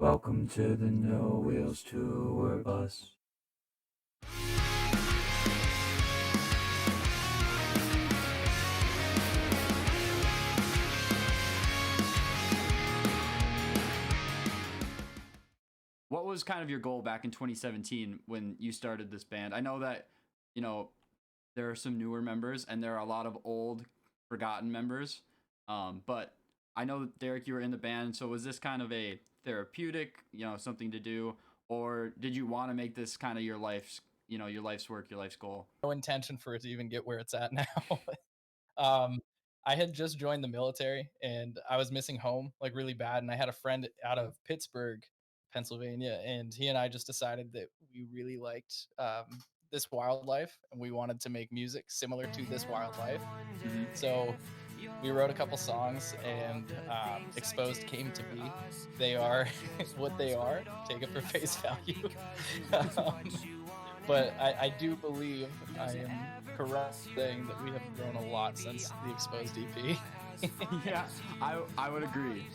Welcome to the No Wheels Tour Bus. What was kind of your goal back in 2017 when you started this band? I know that, there are some newer members and there are a lot of old, forgotten members. But I know, Derek, you were in the band. So was this kind of a therapeutic, something to do? Or did you want to make this kind of your life's, your life's work, your life's goal? No intention for it to even get where it's at now. um, I had just joined the military and I was missing home like really bad. And I had a friend out of Pittsburgh, Pennsylvania, and he and I just decided that we really liked this wildlife and we wanted to make music similar to this wildlife. So we wrote a couple songs and Exposed came to be. They are what they are. Take it for face value. But I do believe I am correct saying that we have grown a lot since the Exposed EP. Yeah, I would agree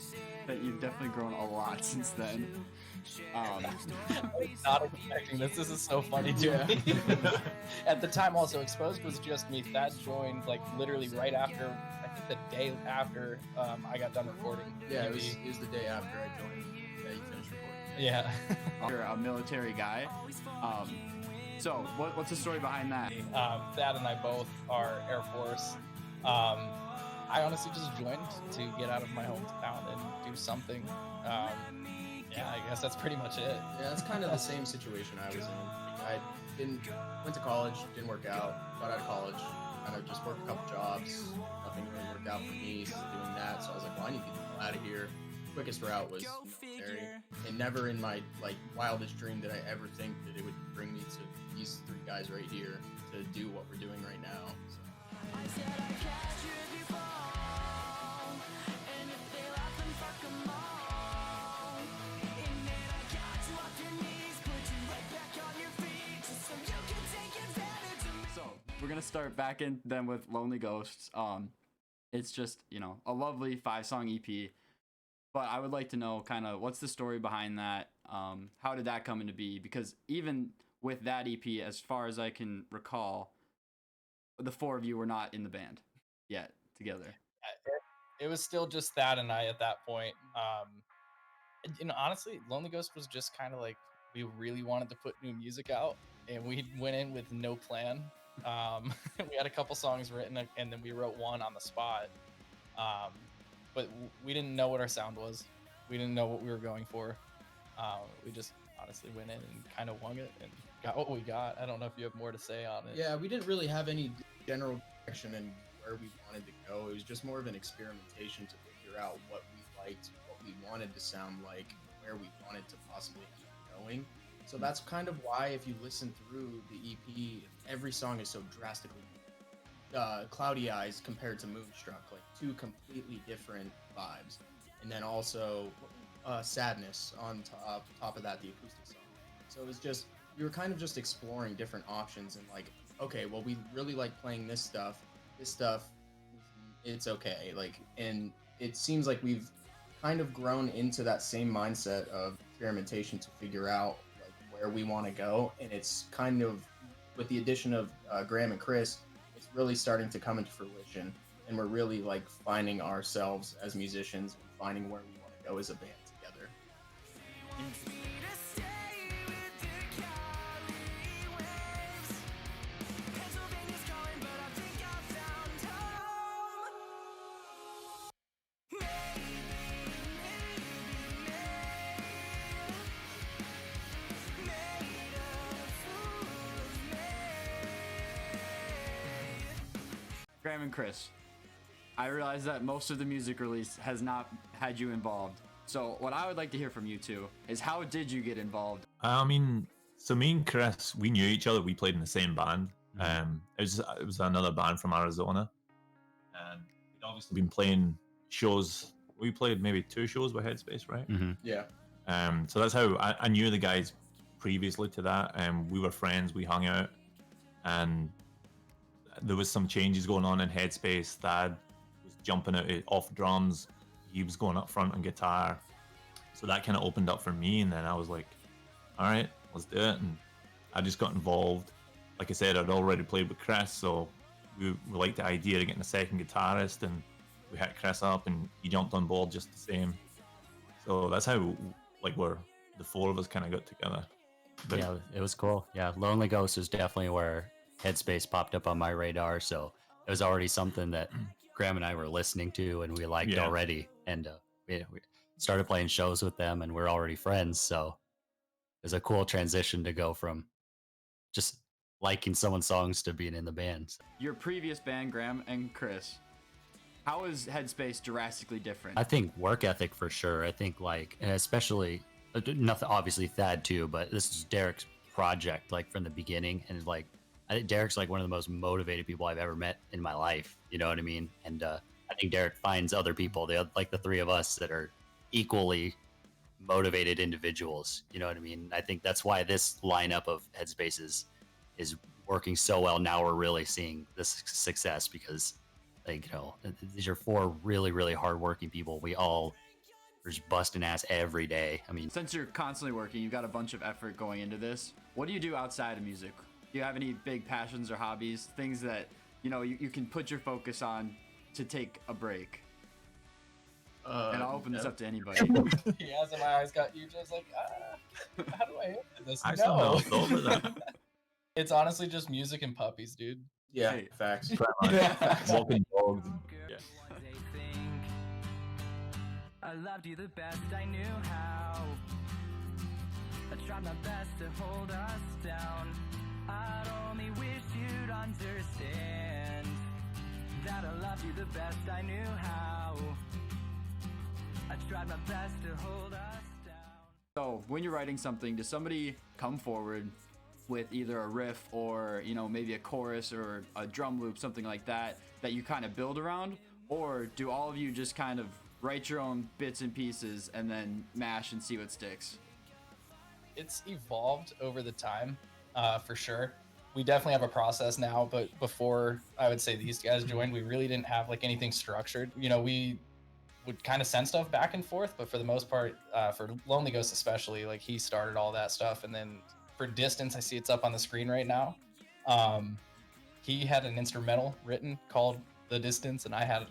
that you've definitely grown a lot since then. I was not expecting this. This is so funny to me. At the time, also, Exposed was just me. Thad joined like literally right after, I think the day after I got done recording. Yeah, it was the day after I joined. Yeah, you finished recording. Yeah. You're a military guy. So what's the story behind that? Thad and I both are Air Force. I honestly just joined to get out of my hometown and do something. Yeah, I guess that's pretty much it. Yeah, that's kind of the same situation I was in. I went to college, didn't work out, got out of college, kind of just worked a couple jobs. Nothing really worked out for me doing that, so I was like, well, I need to get out of here. Quickest route was military, and never in my wildest dream did I ever think that it would bring me to these three guys right here to do what we're doing right now. So. We're gonna start back in then with Lonely Ghosts. It's just, a lovely 5-song EP. But I would like to know kind of what's the story behind that? How did that come into be? Because even with that EP, as far as I can recall, the four of you were not in the band yet together. It was still just Thad and I at that point. Honestly, Lonely Ghost was just kind of like we really wanted to put new music out, and we went in with no plan. We had a couple songs written, and then we wrote one on the spot. But we didn't know what our sound was. We didn't know what we were going for. We just honestly went in and kind of wung it and got what we got. I don't know if you have more to say on it. Yeah, we didn't really have any general direction in where we wanted to go. It was just more of an experimentation to figure out what we liked, what we wanted to sound like, where we wanted to possibly keep going. So that's kind of why, if you listen through the EP, every song is so drastically Cloudy Eyes compared to Moonstruck, like two completely different vibes. And then also Sadness on top of that, the acoustic song. So it was just, we were kind of just exploring different options and like, okay, well, we really like playing this stuff, it's okay. And it seems like we've kind of grown into that same mindset of experimentation to figure out where we want to go. And it's kind of, with the addition of Graham and Chris, it's really starting to come into fruition, and we're really finding ourselves as musicians and finding where we want to go as a band together. Graham and Chris, I realize that most of the music release has not had you involved. So what I would like to hear from you two is, how did you get involved? So me and Chris, we knew each other. We played in the same band. It was another band from Arizona, and we'd obviously been playing shows. We played maybe 2 shows with Headspace, right? Mm-hmm. Yeah. So that's how I knew the guys previously to that, and we were friends. We hung out, and there was some changes going on in Headspace. Thad was jumping out off drums. He was going up front on guitar. So that kind of opened up for me, and then I was like, all right, let's do it. And I just got involved. Like I said, I'd already played with Chris, so we liked the idea of getting a second guitarist, and we hit Chris up, and he jumped on board just the same. So that's how we're the four of us kind of got together. But Yeah, it was cool. Yeah, Lonely Ghost was definitely where Headspace popped up on my radar. So it was already something that Graham and I were listening to and we liked already. And we started playing shows with them, and we're already friends. So it was a cool transition to go from just liking someone's songs to being in the band. So Your previous band, Graham and Chris, how is Headspace drastically different? I think work ethic for sure. I think and especially nothing, obviously Thad too, but this is Derek's project from the beginning, and I think Derek's one of the most motivated people I've ever met in my life. You know what I mean? And I think Derek finds other people, the three of us, that are equally motivated individuals. You know what I mean? I think that's why this lineup of Headspace is working so well. Now we're really seeing this success because these are four really, really hardworking people. We all are just busting ass every day. I mean, since you're constantly working, you've got a bunch of effort going into this. What do you do outside of music? Do you have any big passions or hobbies, things that you can put your focus on to take a break? And I'll open this up to anybody. He has in my eyes got you just how do I answer this? I still know over that. It's honestly just music and puppies, dude. Yeah, Hey. facts. Walking dogs. Yeah. I loved you the best I knew how. I tried my best to hold us down. I'd only wish you'd understand that I loved you the best I knew how. I tried my best to hold us down. So when you're writing something, does somebody come forward with either a riff or maybe a chorus or a drum loop, something like that you kind of build around? Or do all of you just kind of write your own bits and pieces and then mash and see what sticks? It's evolved over the time, for sure. We definitely have a process now, but before I would say these guys joined, we really didn't have anything structured. We would kind of send stuff back and forth, but for the most part, for Lonely Ghost especially, he started all that stuff. And then for Distance, I see it's up on the screen right now. He had an instrumental written called The Distance, and I had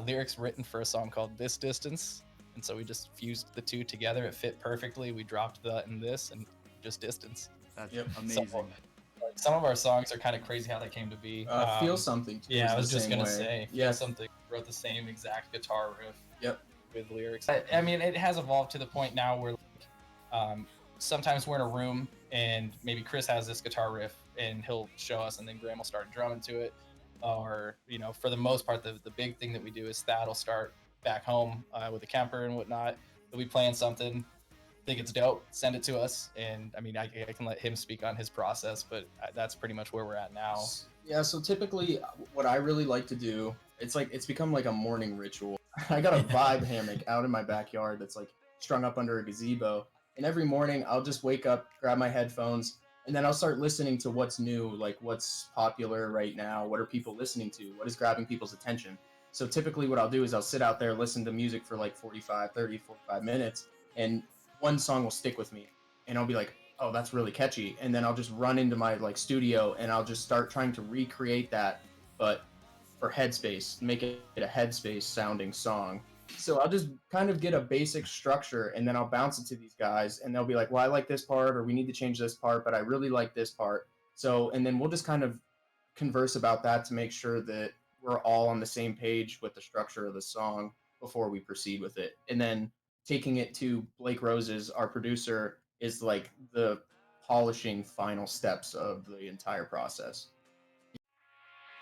lyrics written for a song called This Distance. And so we just fused the two together. It fit perfectly. We dropped the and this and just Distance. That's Yep. amazing. So, some of our songs are kind of crazy how they came to be. Feel Something. Too, Yeah, is I was the just same gonna way. say. Yeah. Feel Something wrote the same exact guitar riff. Yep. With lyrics. I mean, it has evolved to the point now where sometimes we're in a room and maybe Chris has this guitar riff and he'll show us, and then Graham will start drumming to it. Or for the most part, the big thing that we do is Thad will start back home with a Kemper and whatnot. He'll be playing something, think it's dope, send it to us, and I mean, I can let him speak on his process, but that's pretty much where we're at now. Yeah, so typically what I really like to do, it's become like a morning ritual. I got a vibe hammock out in my backyard that's strung up under a gazebo, and every morning I'll just wake up, grab my headphones, and then I'll start listening to what's new, what's popular right now, what are people listening to, what is grabbing people's attention. So typically what I'll do is I'll sit out there, listen to music for 45 minutes, and one song will stick with me, and I'll be like, oh, that's really catchy. And then I'll just run into my studio, and I'll just start trying to recreate that, but for Headspace, make it a Headspace sounding song. So I'll just kind of get a basic structure, and then I'll bounce it to these guys, and they'll be like, well, I like this part, or we need to change this part, but I really like this part. So, and then we'll just kind of converse about that to make sure that we're all on the same page with the structure of the song before we proceed with it. And then taking it to Blake Roses, our producer, is the polishing final steps of the entire process.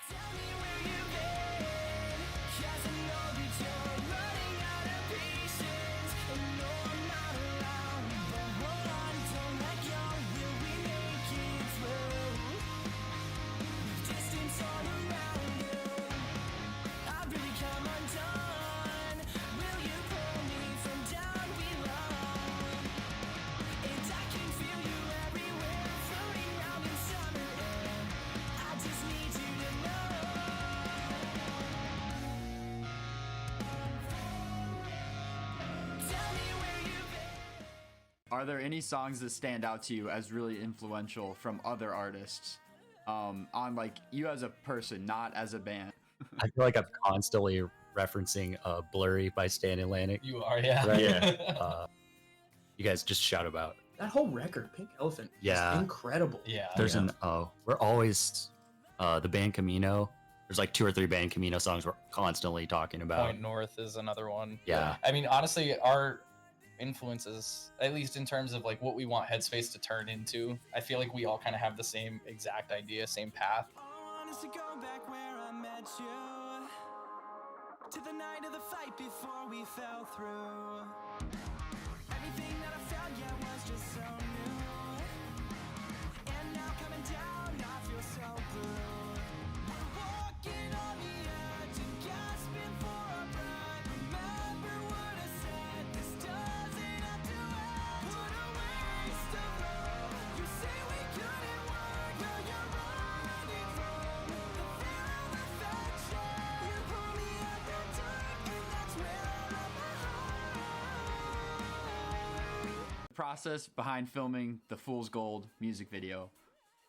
Tell me where you've been, 'cause I know that you're running out of patience. I know I'm not around, but hold on, don't let go. Will we make it through? With distance all around you, I've really come undone. Will you pull me from down below? And I can feel you everywhere, floating round in summer air. I just need you to know. are there any songs that stand out to you as really influential from other artists? On like you as a person, not as a band. I feel like I'm constantly referencing "Blurry" by Stan Atlantic. You are, yeah. Right? Yeah. You guys just shout about. That whole record, Pink Elephant, Yeah. is incredible. Yeah. There's we're always the band Camino. There's like 2 or 3 band Camino songs we're constantly talking about. Point North is another one. Yeah. I mean, honestly, our influences, at least in terms of like what we want Headspace to turn into, I feel like we all kind of have the same exact idea, same path. I want us to go back where I met you, to the night of the fight before we fell through. Everything that I felt, yeah, was just so new. And now coming down, I feel so blue. We're walking on the edge and gasping for a breath. Remember what I said, this doesn't have to end. What a waste of love. You say we couldn't work, now you're running from the fear of affection. You pull me out the dark, and that's where I love my heart. The process behind filming the Fool's Gold music video.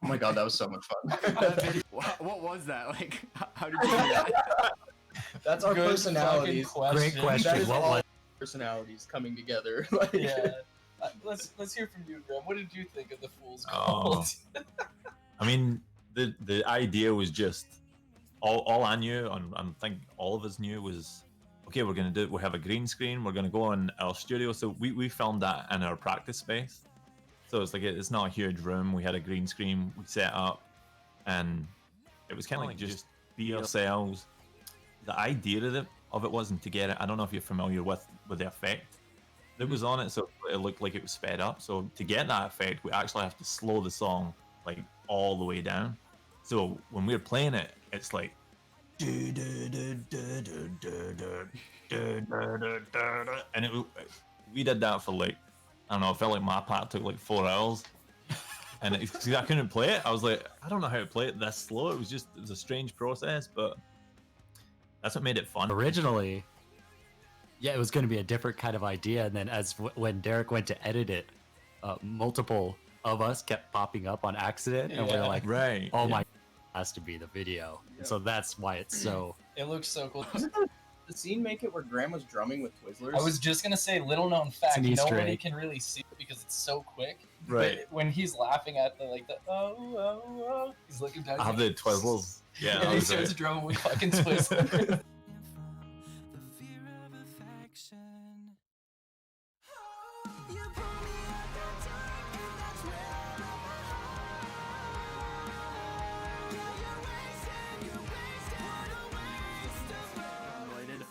Oh my god, that was so much fun. What was that like? How did you do that? That's our Good personalities. fucking Great question. That is What all was- personalities coming together. Like, Yeah. Let's hear from you, Graham. What did you think of the Fool's Oh. Gold? I mean, the idea was just all I knew, and I think all of us knew was, okay, we have a green screen, we're gonna go in our studio. So we filmed that in our practice space. So it's like it's not a huge room. We had a green screen we set up, and it was kind of like just be ourselves. The idea of it wasn't to get it. I don't know if you're familiar with the effect that was on it, so it looked like it was sped up. So to get that effect, we actually have to slow the song like all the way down. So when we're playing it, it's like and we did that for like, I don't know, I felt like my part took like 4 hours. And I couldn't play it. I was like, I don't know how to play it this slow. It was a strange process, but that's what made it fun. Originally, yeah, it was going to be a different kind of idea, and then when Derek went to edit it, multiple of us kept popping up on accident, and we Yeah. we're like, Right. "Oh my, has to be the video." And so that's why it's so. It looks so cool. Doesn't the scene make it where Graham was drumming with Twizzlers? I was just gonna say, little known fact, an Easter nobody egg. can really see it because it's so quick. Right. But when he's laughing at the oh, he's looking down. I have the Twizzlers. Yeah, and that he was starts it. drumming with fucking Twizzlers. The fear of affection. You pull me out the dark, and that's where I love my heart. Yeah, you're wasted. What a waste of love. Related.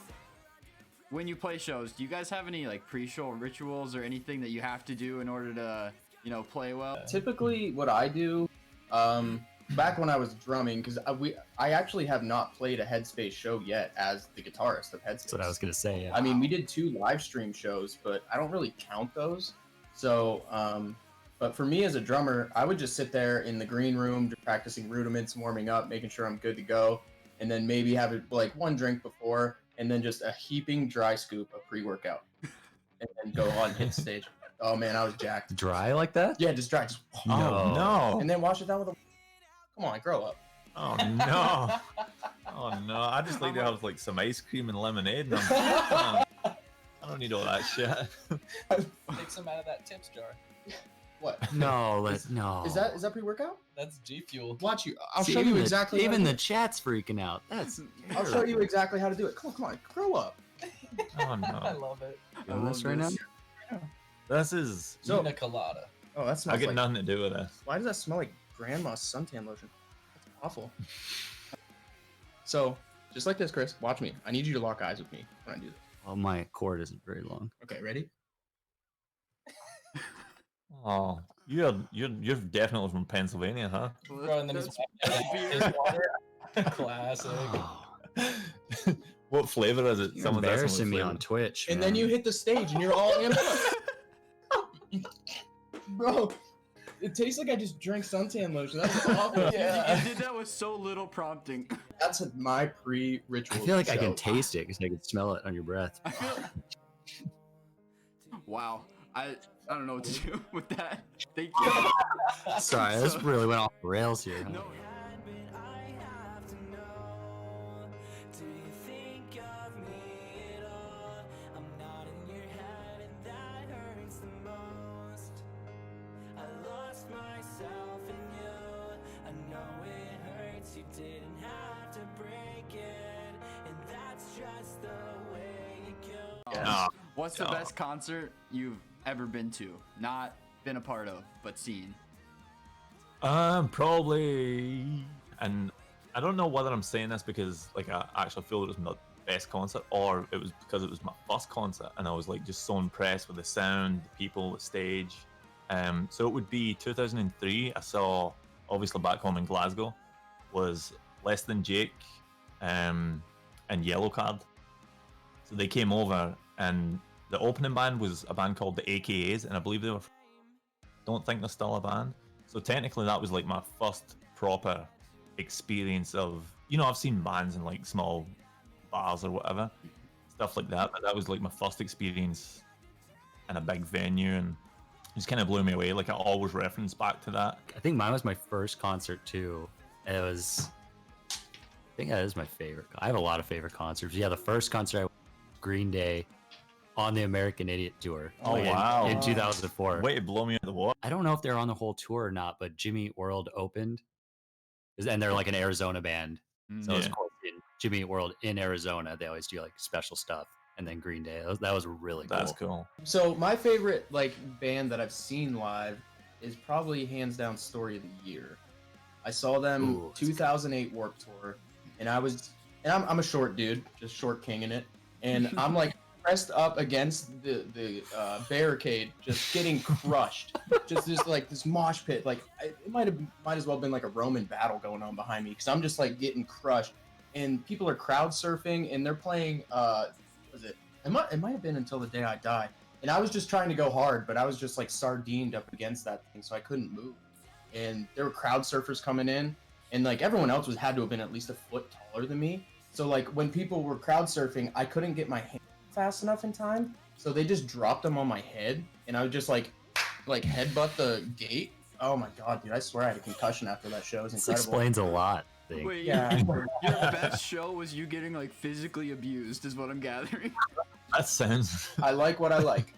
When you play shows, do you guys have any like pre-show rituals or anything that you have to do in order to, play well? Typically, what I do, back when I was drumming, because I actually have not played a Headspace show yet as the guitarist of Headspace. That's what I was going to say. Yeah. I mean, we did 2 live stream shows, but I don't really count those. So, but for me as a drummer, I would just sit there in the green room practicing rudiments, warming up, making sure I'm good to go, and then maybe have it like 1 drink before, and then just a heaping dry scoop of pre-workout, and then go on hit stage. Oh man, I was jacked. Dry like that? Yeah, just dry. Just, Oh no! and then wash it down with a. Come on, grow up. Oh no! Oh no! I just like to have like some ice cream and lemonade. And I don't need all that shit. Take some out of that tips jar. What? No, no. Is that pre-workout? That's G Fuel. Watch you. I'll See, show even you the- exactly. how Even to the do it. chat's freaking out. That's. I'll show you exactly how to do it. Come on, grow up. Oh I no! love it. Doing this right now? This is. So- Pina colada. Oh, that I smells get like. nothing to do with this. Why does that smell like grandma's suntan lotion? That's awful. So, just like this, Chris. Watch me. I need you to lock eyes with me when I do this. Well, my cord isn't very long. Okay, ready? Oh, you're definitely from Pennsylvania, huh? Throwing them his Beer. water. Classic. What flavor is it? You're Someone's asking what embarrassing me flavor. on Twitch. And then man. you hit the stage and you're all amped up. Bro, it tastes like I just drank suntan lotion. That's awful. Yeah. You did that with so little prompting. That's my I pre-ritual. feel like I show. can taste it because I can smell it on your breath. I feel. Wow. I don't know what to do with that. Thank you. Sorry, this So- really went off the rails here. No. But I have to know. Do you think of me at all? I'm not in your head, and that hurts the most. I lost myself in you. I know it hurts. You didn't have to break it, and that's just the way it goes. Ah, What's the God. best concert you've ever been to? Not been a part of, but seen. Probably, and I don't know whether I'm saying this because like I actually feel it was my best concert, or it was because it was my first concert, and I was like just so impressed with the sound, the people, the stage. So it would be 2003. I saw, obviously back home in Glasgow, was Less Than Jake, and Yellow Card. So they came over, and the opening band was a band called the AKAs, and I believe they were. Don't think they're still a band. So technically, that was like my first proper experience of, I've seen bands in like small bars or whatever, stuff like that, but that was like my first experience in a big venue, and it just kind of blew me away. Like I always reference back to that. I think mine was my first concert too. It was, I think that is my favorite. I have a lot of favorite concerts. Yeah, the first concert I went to was Green Day on the American Idiot tour. Oh, like, wow. In 2004. Way to blow me out of the water. I don't know if they're on the whole tour or not, but Jimmy Eat World opened, and they're like an Arizona band. So it's Yeah. cool. In Jimmy Eat World in Arizona, they always do like special stuff. And then Green Day, that was really cool. That's cool. So my favorite like band that I've seen live is probably hands down Story of the Year. I saw them Ooh, that's 2008 Warped Tour, and I'm a short dude, just short king in it, and I'm like pressed up against the barricade, just getting crushed, just like this mosh pit, like it might as well have been like a Roman battle going on behind me, because I'm just like getting crushed, and people are crowd surfing, and they're playing was it? It might have been Until the Day I Die. And I was just trying to go hard, but I was just like sardined up against that thing, so I couldn't move. And there were crowd surfers coming in, and like everyone else had to have been at least a foot taller than me. So like when people were crowd surfing, I couldn't get my hand fast enough in time, so they just dropped them on my head, and I would just like headbutt the gate. Oh my god, dude! I swear I had a concussion after that show. It was This incredible. explains a lot. I think. Wait, Yeah. your best show was you getting like physically abused, is what I'm gathering. That sounds. I like what I like.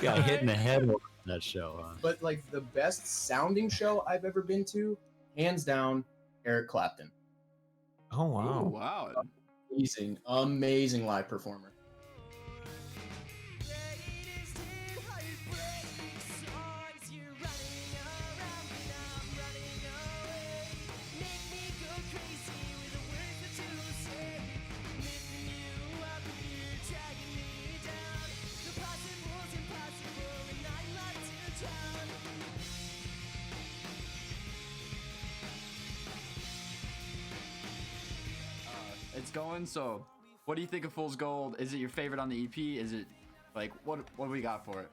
Got hit in the head with that show. Huh? But like the best sounding show I've ever been to, hands down, Eric Clapton. Oh wow. Oh, wow. Amazing live performer. It's going. So, what do you think of Fool's Gold? Is it your favorite on the EP? Is it like what do we got for it?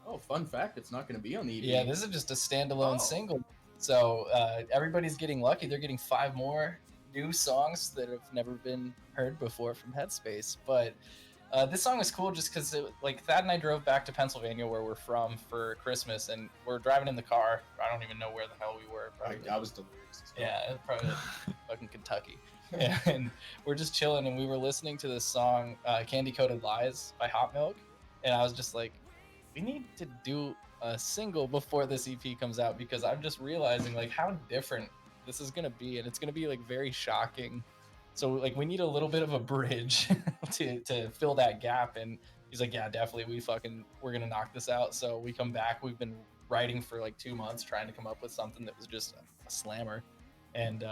Oh, fun fact, it's not going to be on the EP. Yeah, this is just a standalone Oh. single. So everybody's getting lucky. They're getting 5 more new songs that have never been heard before from Headspace. But this song was cool just because, like, Thad and I drove back to Pennsylvania, where we're from, for Christmas, and we're driving in the car. I don't even know where the hell we were. Probably, I was delirious. as hell. yeah, probably fucking Kentucky. And we're just chilling, and we were listening to this song, Candy Coated Lies by Hot Milk. And I was just like, we need to do a single before this EP comes out, because I'm just realizing like how different this is gonna be, and it's gonna be like very shocking. So like we need a little bit of a bridge to fill that gap. And he's like, yeah, definitely, we're gonna knock this out. So we come back. We've been writing for like 2 months, trying to come up with something that was just a slammer, and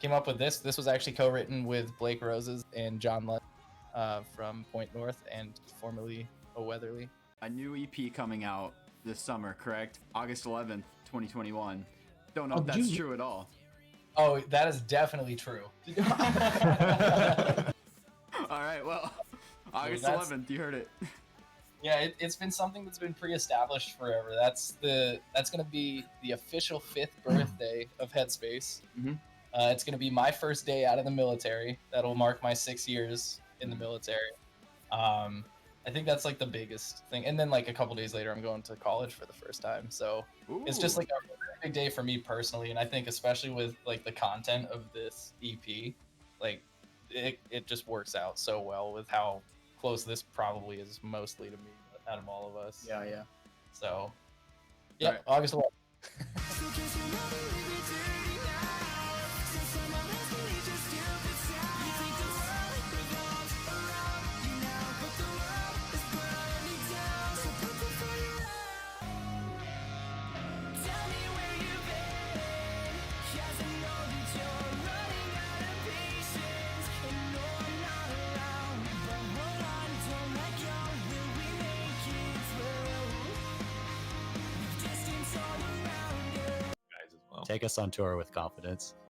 came up with this. This was actually co-written with Blake Roses and John Lund from Point North, and formerly O'Weatherly. A new EP coming out this summer, correct? August 11th, 2021. Don't know Oh, if that's geez. true at all. Oh, that is definitely true. All right, well, August that's- 11th, you heard it. Yeah, it's been something that's been pre-established forever. That's gonna be the official 5th birthday of Headspace. Mhm. It's gonna be my first day out of the military. That'll mark my 6 years in the military. I think that's like the biggest thing. And then like a couple days later, I'm going to college for the first time. So it's just Ooh. like a really big day for me personally. And I think especially with like the content of this EP, like it just works out so well with how close this probably is mostly to me out of all of us. Yeah, yeah. So yeah, Right. August 11th. Guys as well. Take us on tour with confidence.